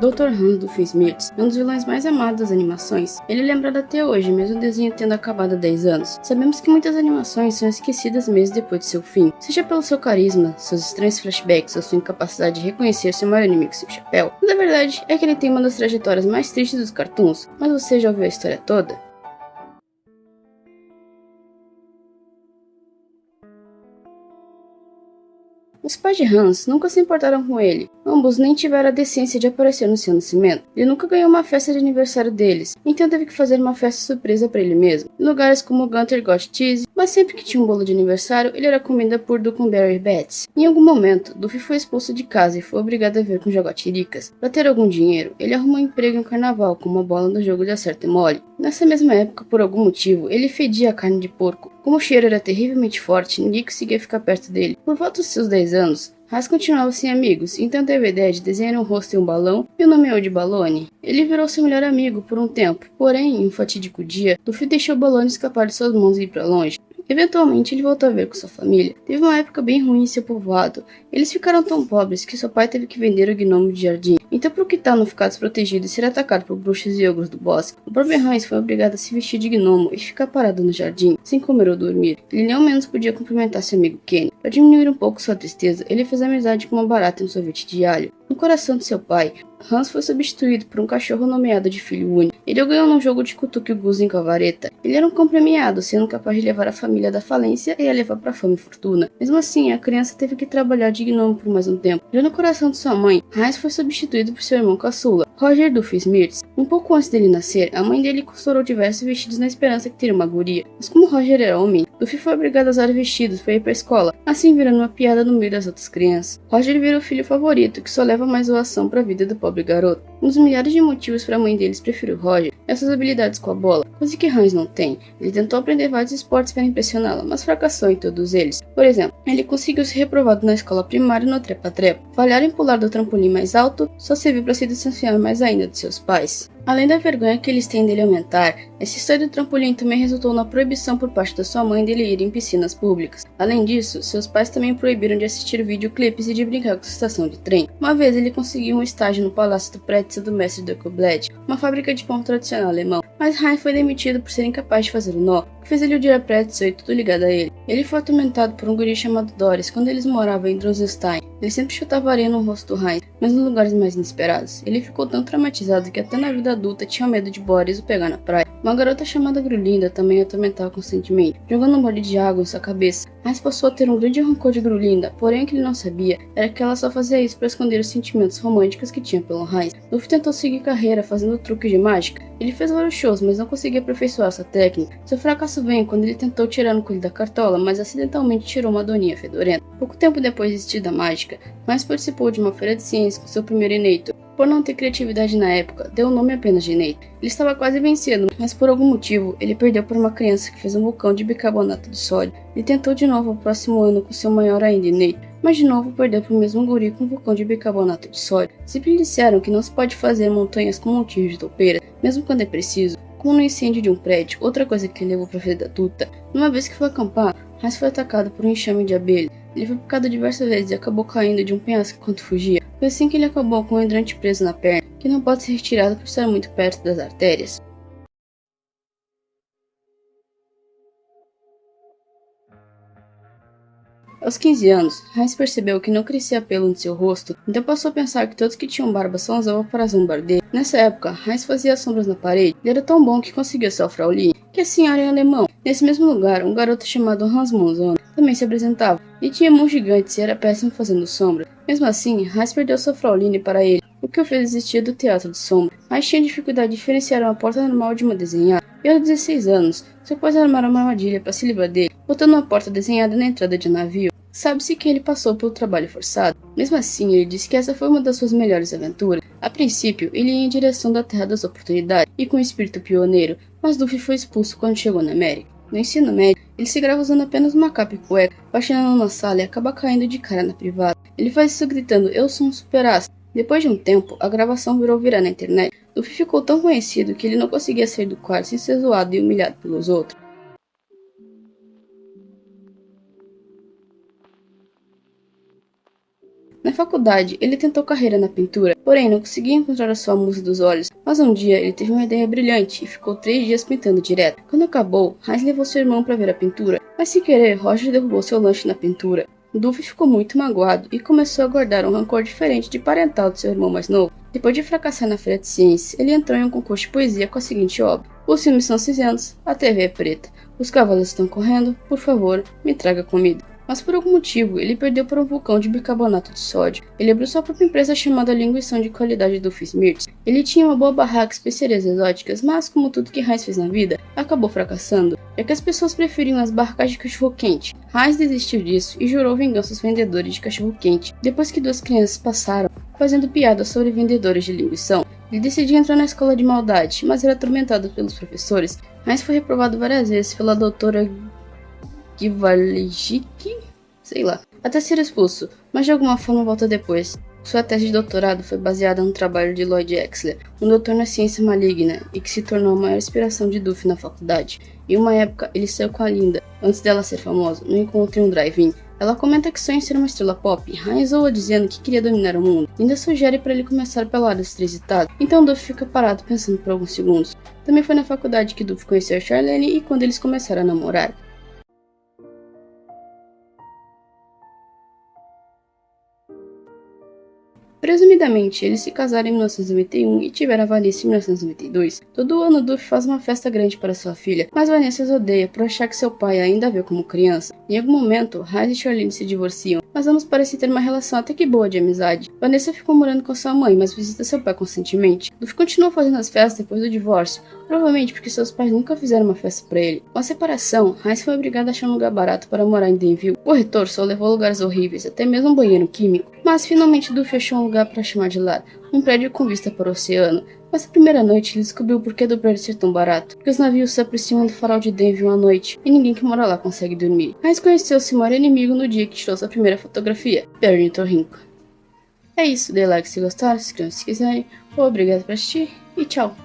Dr. Hans Doofenshmirtz é um dos vilões mais amados das animações. Ele é lembrado até hoje, mesmo o desenho tendo acabado há 10 anos. Sabemos que muitas animações são esquecidas meses depois de seu fim, seja pelo seu carisma, seus estranhos flashbacks ou sua incapacidade de reconhecer seu maior inimigo, seu chapéu. Mas a verdade é que ele tem uma das trajetórias mais tristes dos cartoons. Mas você já ouviu a história toda? Os pais de Hans nunca se importaram com ele. Ambos nem tiveram a decência de aparecer no seu nascimento. Ele nunca ganhou uma festa de aniversário deles, então teve que fazer uma festa surpresa para ele mesmo, em lugares como Gunter Got Cheese, mas sempre que tinha um bolo de aniversário, ele era comida por Duckleberry Bats. Em algum momento, Duffy foi expulso de casa e foi obrigado a ver com jaguatiricas. Para ter algum dinheiro, ele arrumou um emprego em um carnaval com uma bola no jogo de acerto e mole. Nessa mesma época, por algum motivo, ele fedia a carne de porco. Como o cheiro era terrivelmente forte, ninguém conseguia ficar perto dele. Por volta dos seus 10 anos, Haas continuava sem amigos, então teve a ideia de desenhar um rosto em um balão e o nomeou de Baloney. Ele virou seu melhor amigo por um tempo, porém, em um fatídico dia, Duffy deixou Baloney escapar de suas mãos e ir para longe. Eventualmente, ele voltou a ver com sua família. Teve uma época bem ruim em seu povoado. Eles ficaram tão pobres que seu pai teve que vender o gnomo de jardim. Então, por que tal não ficar desprotegido e ser atacado por bruxas e ogros do bosque? O próprio Hans foi obrigado a se vestir de gnomo e ficar parado no jardim, sem comer ou dormir. Ele nem ao menos podia cumprimentar seu amigo Kenny. Para diminuir um pouco sua tristeza, ele fez amizade com uma barata e um sorvete de alho. No coração de seu pai, Hans foi substituído por um cachorro nomeado de filho único. Ele ganhou num jogo de cutuque o Guzinho com a vareta. Ele era um cão premiado, sendo capaz de levar a família da falência e a levar para fama e fortuna. Mesmo assim, a criança teve que trabalhar de gnomo por mais um tempo. Já no coração de sua mãe, Hans foi substituído por seu irmão caçula, Roger Doofenshmirtz. Um pouco antes dele nascer, a mãe dele costurou diversos vestidos na esperança que teria uma guria. Mas como Roger era homem, Duffy foi obrigado a usar vestidos para ir para a escola, assim virando uma piada no meio das outras crianças. Roger vira o filho favorito, que só leva mais zoação para a vida do pobre garoto. Um dos milhares de motivos para a mãe deles preferir Roger é suas habilidades com a bola, coisa que Hans não tem. Ele tentou aprender vários esportes para impressioná-la, mas fracassou em todos eles. Por exemplo, ele conseguiu ser reprovado na escola primária no trepa-trepa. Falhar em pular do trampolim mais alto só serviu para se distanciar mais ainda de seus pais. Além da vergonha que eles têm dele aumentar, essa história do trampolim também resultou na proibição por parte da sua mãe dele ir em piscinas públicas. Além disso, seus pais também o proibiram de assistir videoclipes e de brincar com a estação de trem. Uma vez ele conseguiu um estágio no Palácio do Pretzel do mestre Duckleblad, uma fábrica de pão tradicional alemão, mas Heinz foi demitido por ser incapaz de fazer o nó, que fez ele odiar Pretzel e tudo ligado a ele. Ele foi atormentado por um guri chamado Doris quando eles moravam em Drosselstein. Ele sempre chutava areia no rosto do Heinz, mas nos lugares mais inesperados. Ele ficou tão traumatizado que até na vida adulta tinha medo de Boris o pegar na praia. Uma garota chamada Grulinda também o atormentava constantemente, jogando um balde de água em sua cabeça. Mas passou a ter um grande rancor de Grulinda, porém o que ele não sabia era que ela só fazia isso para esconder os sentimentos românticos que tinha pelo Heinz. Luffy tentou seguir carreira fazendo truques de mágica. Ele fez vários shows, mas não conseguia aperfeiçoar sua técnica. Seu fracasso veio quando ele tentou tirar um coelho da cartola, mas acidentalmente tirou uma doninha fedorenta. Pouco tempo depois de desistir da mágica, Heinz participou de uma feira de ciências com seu primeiro Eneito. Por não ter criatividade na época, deu o nome apenas de Eneito. Ele estava quase vencendo, mas por algum motivo, ele perdeu por uma criança que fez um vulcão de bicarbonato de sódio. Ele tentou de novo no próximo ano com seu maior ainda Eneito, mas de novo perdeu para o mesmo guri com um vulcão de bicarbonato de sódio. Sempre lhe disseram que não se pode fazer montanhas com montinhos de toupeira, mesmo quando é preciso, como no incêndio de um prédio, outra coisa que ele levou para a vida adulta. Uma vez que foi acampar, Hans foi atacado por um enxame de abelha. Ele foi picado diversas vezes e acabou caindo de um penhasco enquanto fugia. Foi assim que ele acabou com um hidrante preso na perna, que não pode ser retirado por estar muito perto das artérias. Aos 15 anos, Heinz percebeu que não crescia pelo no seu rosto, então passou a pensar que todos que tinham barba só usavam para zombar dele. Nessa época, Heinz fazia sombras na parede. Ele era tão bom que conseguiu sua Fraulein, que a senhora em alemão. Nesse mesmo lugar, um garoto chamado Hans Monzon também se apresentava. Ele tinha mãos gigantes e era péssimo fazendo sombra. Mesmo assim, Heinz perdeu sua Fraulein para ele, o que o fez desistir do teatro de sombra. Heinz tinha dificuldade de diferenciar uma porta normal de uma desenhada. E aos 16 anos, seu pai armaram uma armadilha para se livrar dele, botando uma porta desenhada na entrada de um navio. Sabe-se que ele passou pelo trabalho forçado. Mesmo assim, ele disse que essa foi uma das suas melhores aventuras. A princípio, ele ia em direção da Terra das Oportunidades e com um espírito pioneiro, mas Luffy foi expulso quando chegou na América. No ensino médio, ele se grava usando apenas uma capa e cueca, baixando numa sala e acaba caindo de cara na privada. Ele faz isso gritando, "Eu sou um super-astro". Depois de um tempo, a gravação virou virar na internet. Luffy ficou tão conhecido que ele não conseguia sair do quarto sem ser zoado e humilhado pelos outros. Na faculdade, ele tentou carreira na pintura, porém não conseguia encontrar a sua musa dos olhos. Mas um dia ele teve uma ideia brilhante e ficou 3 dias pintando direto. Quando acabou, Heinz levou seu irmão para ver a pintura, mas sem querer, Roger derrubou seu lanche na pintura. Duffy ficou muito magoado e começou a guardar um rancor diferente de parental de seu irmão mais novo. Depois de fracassar na feira de ciências, ele entrou em um concurso de poesia com a seguinte obra: os filmes são cinzentos, a TV é preta, os cavalos estão correndo, por favor, me traga comida. Mas por algum motivo, ele perdeu para um vulcão de bicarbonato de sódio. Ele abriu sua própria empresa chamada Linguição de Qualidade Duffy Smirts. Ele tinha uma boa barraca de especiarias exóticas, mas como tudo que Heinz fez na vida, acabou fracassando, já que as pessoas preferiam as barracas de cachorro-quente. Heinz desistiu disso e jurou vingança aos vendedores de cachorro-quente. Depois que 2 crianças passaram fazendo piadas sobre vendedores de linguição, ele decidiu entrar na escola de maldade, mas era atormentado pelos professores. Heinz foi reprovado várias vezes pela doutora Givaljik, sei lá, até ser expulso, mas de alguma forma volta depois. Sua tese de doutorado foi baseada no trabalho de Lloyd Exler, um doutor na ciência maligna, e que se tornou a maior inspiração de Duffy na faculdade. Em uma época, ele saiu com a Linda, antes dela ser famosa, no encontro em um drive-in. Ela comenta que sonha em ser uma estrela pop, Heinz zoa dizendo que queria dominar o mundo. Linda sugere para ele começar pela área dos 3 estados, então Duffy fica parado pensando por alguns segundos. Também foi na faculdade que Duffy conheceu a Charlene e quando eles começaram a namorar. Presumidamente, eles se casaram em 1991 e tiveram a Vanessa em 1992. Todo ano, Duffy faz uma festa grande para sua filha, mas Vanessa os odeia por achar que seu pai ainda a vê como criança. Em algum momento, Heinz e Charlene se divorciam, mas ambos parecem ter uma relação até que boa de amizade. Vanessa ficou morando com sua mãe, mas visita seu pai constantemente. Duffy continuou fazendo as festas depois do divórcio, provavelmente porque seus pais nunca fizeram uma festa para ele. Com a separação, Heinz foi obrigado a achar um lugar barato para morar em Danville. O corretor só levou a lugares horríveis, até mesmo um banheiro químico, mas finalmente Duffy achou um lugar para chamar de lar, um prédio com vista para o oceano. Nessa primeira noite, ele descobriu o porquê do prédio ser tão barato, porque os navios se aproximam do farol de Danville à noite, e ninguém que mora lá consegue dormir. Heinz conheceu seu maior inimigo no dia que tirou sua primeira fotografia, Perry Torrinco. É isso, dê like se gostar, se inscreva se quiserem, obrigado por assistir, e tchau!